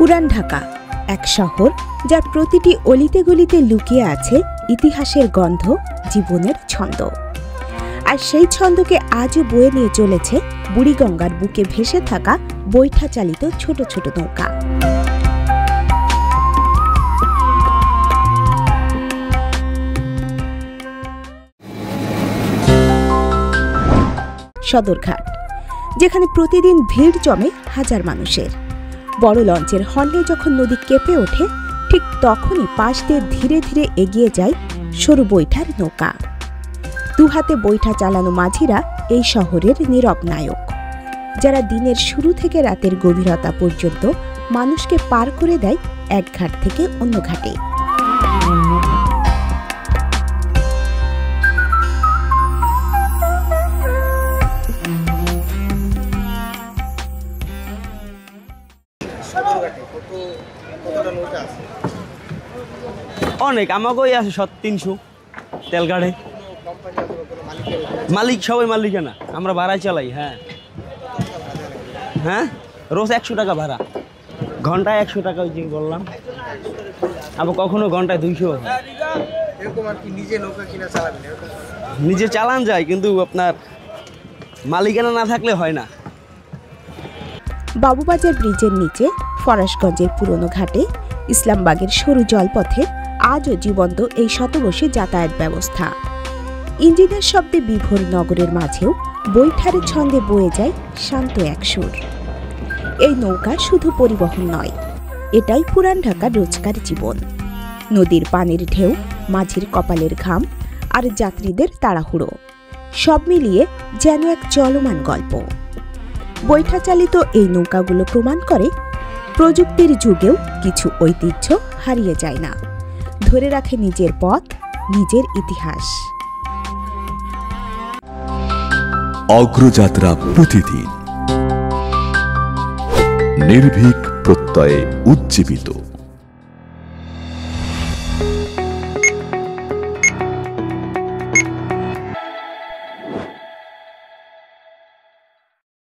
পুরান ঢাকা এক শহর যার প্রতিটি অলিতে গলিতে লুকিয়ে আছে ইতিহাসের গন্ধ, জীবনের ছন্দ। আর সেই ছন্দকে আজও বয়ে নিয়ে চলেছে বুড়িগঙ্গার বুকে ভেসে থাকা বৈঠা চালিত ছোট ছোট নৌকা। সদরঘাট, যেখানে প্রতিদিন ভিড় জমে হাজার মানুষের। বড় লঞ্চের হর্নে যখন নদী কেঁপে ওঠে, ঠিক তখনই পাশ দিয়ে ধীরে ধীরে এগিয়ে যায় সরু বৈঠার নৌকা। দুহাতে বৈঠা চালানো মাঝিরা এই শহরের নীরব নায়ক, যারা দিনের শুরু থেকে রাতের গভীরতা পর্যন্ত মানুষকে পার করে দেয় এক ঘাট থেকে অন্য ঘাটে। অনেক আমাকেই আছে 300 তেলগাড়ে। মালিক সবাই মালিক না, আমরা ভাড়ায় চালাই। হ্যাঁ হ্যাঁ, রোজ 100 টাকা ভাড়া, ঘন্টায় 100 টাকা ওই যে বললাম। আবার কখনো ঘন্টায় 200। নিজে চালান যায়, কিন্তু আপনার মালিকানা না থাকলে হয় না। বাবুবাজার ব্রিজের নিচে ফরাশগঞ্জের পুরনো ঘাটে ইসলামবাগের সরু জলপথে আজও জীবন্ত এই শতবর্ষী যাতায়াত ব্যবস্থা। ইঞ্জিনের শব্দে বিভোর নগরের মাঝেও বৈঠার ছন্দে বয়ে যায় শান্ত এক সুর। এই নৌকা শুধু পরিবহন নয়, এটাই পুরান ঢাকার রোজকার জীবন। নদীর পানির ঢেউ, মাঝির কপালের ঘাম আর যাত্রীদের তাড়াহুড়ো, সব মিলিয়ে যেন এক চলমান গল্প। বৈঠা চালিত এই নৌকাগুলো প্রমাণ করে প্রযুক্তির যুগেও কিছু ঐতিহ্য হারিয়ে যায় না, ধরে রাখে নিজের পথ, নিজের ইতিহাস। অগ্রযাত্রা প্রতিদিন, নির্ভীক প্রত্যয়ে উজ্জীবিত।